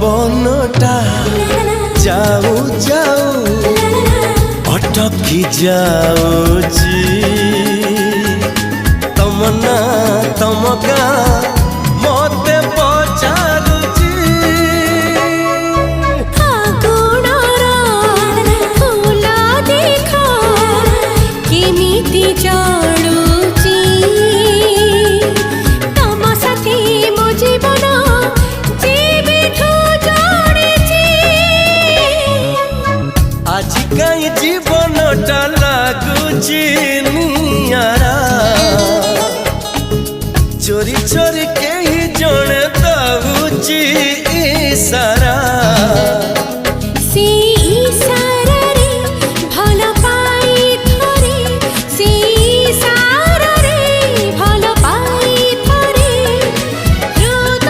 पवनटा जाऊ जाऊ अटकी जाऊची तमना तमका मते पचारुची फूला देखा केमिति जाड़ुची तम साथी मो जीवन जीविठू जोड़िची आज कहीं जीवनटा लागुची नियारा चोरी चोरी के ही जने दउची इशारा।